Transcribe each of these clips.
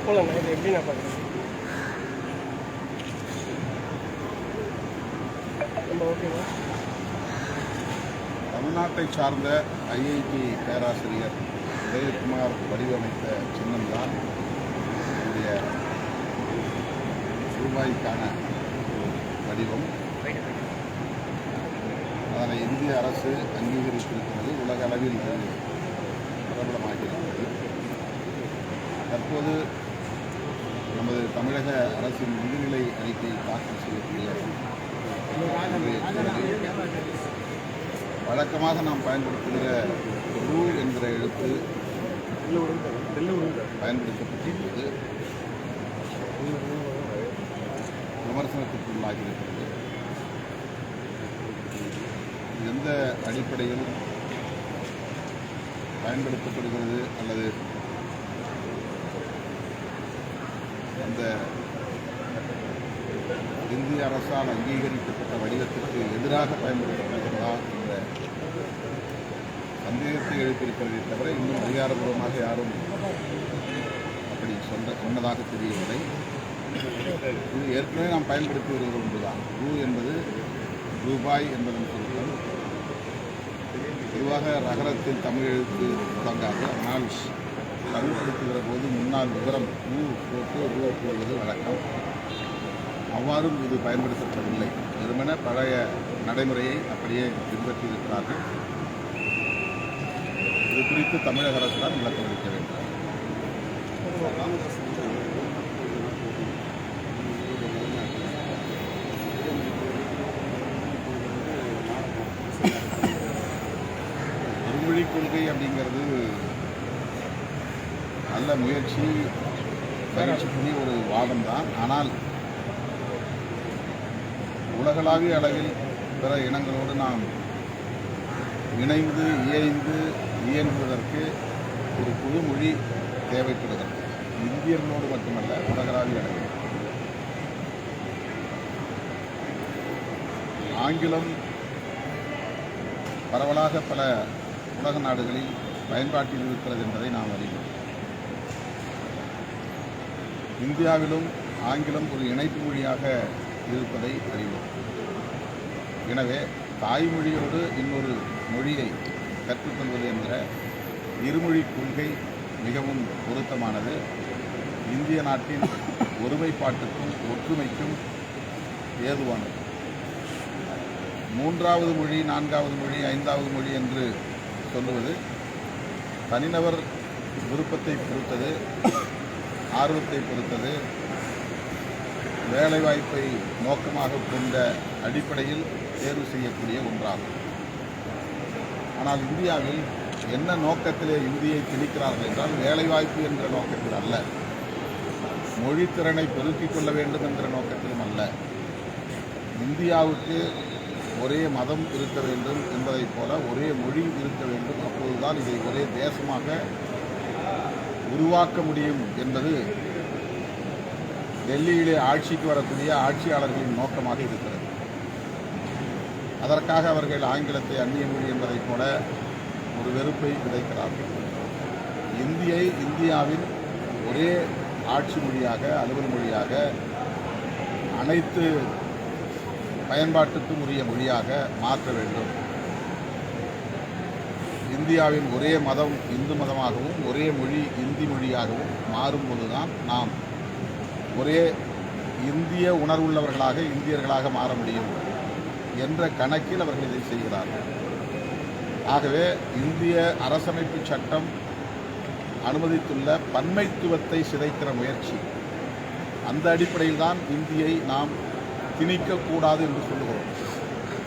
போகலாம். இது எப்படி நான் பார்க்குறேன். ஓகேவா? தமிழ்நாட்டை சார்ந்த ஐஐடி பேராசிரியர் உதயகுமார் வடிவமைத்த சின்னம்தான் என்னுடைய ரூபாய்க்கான வடிவம். அதனை இந்திய அரசு அங்கீகரித்திருக்கிறது. உலக அளவில் இது பிரபலமாகியிருக்கிறது. தற்போது நமது தமிழக அரசின் நிதிநிலை அறிக்கை தாக்கல் செய்யக்கூடிய வழக்கமாக நாம் பயன்படுத்துகிற ரூ என்கிற எழுத்து பயன்படுத்தப்பட்டிருப்பது விமர்சனத்திற்குள்ளாகியிருக்கிறது. எந்த அடிப்படையில் பயன்படுத்தப்படுகிறது அல்லது அந்த இந்திய அரசால் அங்கீகரிக்கப்பட்ட வடிவத்திற்கு எதிராக பயன்படுத்தப்படுகிறதா என்ற சந்தேகத்தை எழுப்பியிருக்கிறதை தவிர இன்னும் அதிகாரப்பூர்வமாக யாரும் அப்படி சொன்னதாக தெரியவில்லை. இது ஏற்கனவே நாம் பயன்படுத்தி வருவது ஒன்றுதான். ரூ என்பது ரூபாய் என்பதன் சுருக்கம். பொதுவாக ரகரத்தில் தமிழ் எழுத்து தொடங்காது. ஆனால் பயன்படுத்துகிற போது முன்னால் விவரம் ரூ போட்டு ரூ போடுவது வழக்கம். அவ்வாறும் இது பயன்படுத்தப்படவில்லை. வெறுமன பழைய நடைமுறையை அப்படியே பின்பற்றியிருக்கிறார்கள். இது குறித்து தமிழக அரசு தான் விளக்கம் அளிக்க வேண்டும். ஒருமொழி கொள்கை அப்படிங்கிறது நல்ல முயற்சி, பயிற்சிக்குரிய ஒரு வாதம் தான். ஆனால் உலகளாவிய அளவில் பிற இனங்களோடு நாம் இணைந்து இயங்குவதற்கு ஒரு புது மொழி தேவைப்படுகிறது. இந்தியர்களோடு மட்டுமல்ல, உலகளாவிய அளவில். ஆங்கிலம் பரவலாக பல உலக நாடுகளில் பயன்பாட்டில் இருக்கிறது என்பதை நாம் அறிவோம். இந்தியாவிலும் ஆங்கிலம் ஒரு இணைப்பு மொழியாக இருப்பதை அறிவோம். எனவே தாய்மொழியோடு இன்னொரு மொழியை கற்றுக்கொள்வது என்கிற இருமொழி கொள்கை மிகவும் பொருத்தமானது. இந்திய நாட்டின் ஒருமைப்பாட்டுக்கும் ஒற்றுமைக்கும் ஏதுவானது. மூன்றாவது மொழி, நான்காவது மொழி, ஐந்தாவது மொழி என்று சொல்லுவது தனிநபர் விருப்பத்தை பொறுத்தது, ஆர்வத்தை பொறுத்தது, வேலைவாய்ப்பை நோக்கமாக கொண்ட அடிப்படையில் தேர்வு செய்யக்கூடிய ஒன்றாகும். ஆனால் இந்தியாவில் என்ன நோக்கத்திலே இந்தியை திணிக்கிறார்கள் என்றால் வேலைவாய்ப்பு என்ற நோக்கத்தில் அல்ல, மொழித்திறனை பெருக்கிக் கொள்ள வேண்டும் என்ற நோக்கத்திலும் அல்ல. இந்தியாவுக்கு ஒரே மதம் இருக்க வேண்டும் என்பதைப் போல ஒரே மொழி இருக்க வேண்டும். அப்போதுதான் இதை ஒரே தேசமாக உருவாக்க முடியும் என்பது டெல்லியிலே ஆட்சிக்கு வரக்கூடிய ஆட்சியாளர்களின் நோக்கமாக இருக்கிறது. அதற்காக அவர்கள் ஆங்கிலத்தை அந்நிய மொழி என்பதைப் போல ஒரு வெறுப்பை விதைக்கிறார்கள். இந்தியை இந்தியாவின் ஒரே ஆட்சி மொழியாக, அலுவல் மொழியாக, அனைத்து பயன்பாட்டுக்கும் உரிய மொழியாக மாற்ற வேண்டும். இந்தியாவின் ஒரே மதம் இந்து மதமாகவும் ஒரே மொழி இந்தி மொழியாகவும் மாறும்போதுதான் நாம் ஒரே இந்திய உணர்வுள்ளவர்களாக, இந்தியர்களாக மாற முடியும் என்ற கணக்கில் அவர்கள் இதை செய்கிறார்கள். ஆகவே இந்திய அரசமைப்பு சட்டம் அனுமதித்துள்ள பன்மைத்துவத்தை சிதைக்கிற முயற்சி, அந்த அடிப்படையில் தான் இந்தியை நாம் திணிக்கக்கூடாது என்று சொல்லுகிறோம்,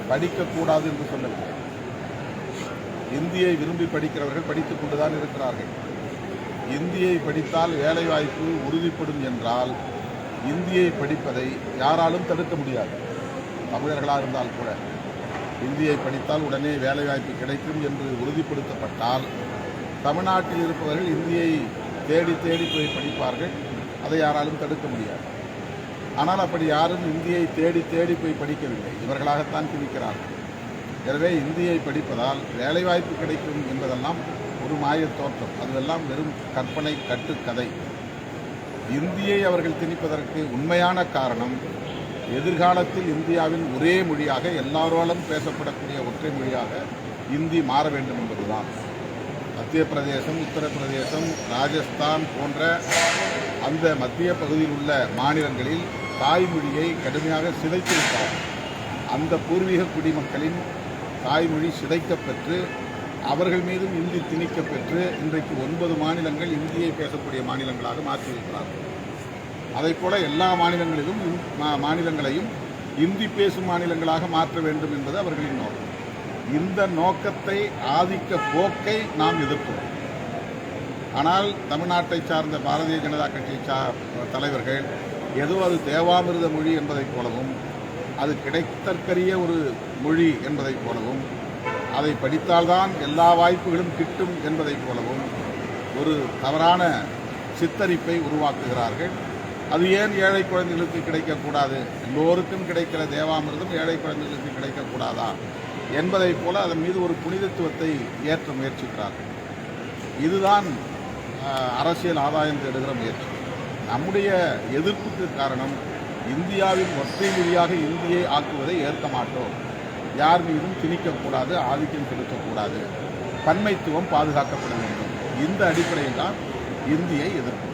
படிக்கக்கூடாது என்று சொல்லவில்லை. இந்தியை விரும்பி படிக்கிறவர்கள் படித்துக் கொண்டுதான் இருக்கிறார்கள். இந்தியை படித்தால் வேலைவாய்ப்பு உறுதிப்படும் என்றால் இந்தியை படிப்பதை யாராலும் தடுக்க முடியாது. தமிழர்களாக இருந்தால் கூட இந்தியை படித்தால் உடனே வேலைவாய்ப்பு கிடைக்கும் என்று உறுதிப்படுத்தப்பட்டால் தமிழ்நாட்டில் இருப்பவர்கள் இந்தியை தேடி தேடி போய் படிப்பார்கள். அதை யாராலும் தடுக்க முடியாது. ஆனால் அப்படி யாரும் இந்தியை தேடி தேடி போய் படிக்கவில்லை, இவர்களாகத்தான் திணிக்கிறார்கள். எனவே இந்தியை படிப்பதால் வேலைவாய்ப்பு கிடைக்கும் என்பதெல்லாம் ஒரு மாயத் தோற்றம். அதுவெல்லாம் வெறும் கற்பனை கட்டுக்கதை. இந்தியை அவர்கள் திணிப்பதற்கு உண்மையான காரணம் எதிர்காலத்தில் இந்தியாவின் ஒரே மொழியாக எல்லாராலும் பேசப்படக்கூடிய ஒற்றை மொழியாக இந்தி மாற வேண்டும் என்பதுதான். மத்திய பிரதேசம், உத்தரப்பிரதேசம், ராஜஸ்தான் போன்ற அந்த மத்திய பகுதியில் உள்ள மாநிலங்களில் தாய்மொழியை கடுமையாக சிதைத்துவிட்டார். அந்த பூர்வீக குடிமக்களின் தாய்மொழி சிதைக்கப்பெற்று அவர்கள் மீதும் இந்தி திணிக்கப்பெற்று இன்றைக்கு 9 மாநிலங்கள் இந்தியை பேசக்கூடிய மாநிலங்களாக மாற்றியிருக்கிறார்கள். அதைப்போல எல்லா மாநிலங்களையும் இந்தி பேசும் மாநிலங்களாக மாற்ற வேண்டும் என்பது அவர்களின் நோக்கம். இந்த நோக்கத்தை, ஆதிக்க போக்கை நாம் எதிர்க்கிறோம். ஆனால் தமிழ்நாட்டை சார்ந்த பாரதிய ஜனதா கட்சி தலைவர்கள் ஏதோ அது தேவாமிர்த மொழி என்பதைப் போலவும், அது கிடைத்தற்கரிய ஒரு மொழி என்பதைப் போலவும், அதை படித்தால்தான் எல்லா வாய்ப்புகளும் கிட்டும் என்பதைப் போலவும் ஒரு தவறான சித்தரிப்பை உருவாக்குகிறார்கள். அது ஏன் ஏழை குழந்தைகளுக்கு கிடைக்கக்கூடாது, எல்லோருக்கும் கிடைக்கிற தேவாமிர்தம் ஏழை குழந்தைகளுக்கு கிடைக்கக்கூடாதா என்பதைப் போல அதன் மீது ஒரு புனிதத்துவத்தை ஏற்ற முயற்சிக்கிறார்கள். இதுதான் அரசியல் ஆதாயம் தேடுகிற முயற்சி. நம்முடைய எதிர்ப்புக்கு காரணம் இந்தியாவின் ஒற்றை மொழியாக இந்தியை ஆக்குவதை ஏற்க மாட்டோம். யார் மீதும் திணிக்கக்கூடாது, ஆதிக்கம் செலுத்தக்கூடாது, பன்மைத்துவம் பாதுகாக்கப்பட வேண்டும். இந்த அடிப்படையில் தான் இந்தியை எதிர்க்கிறோம்.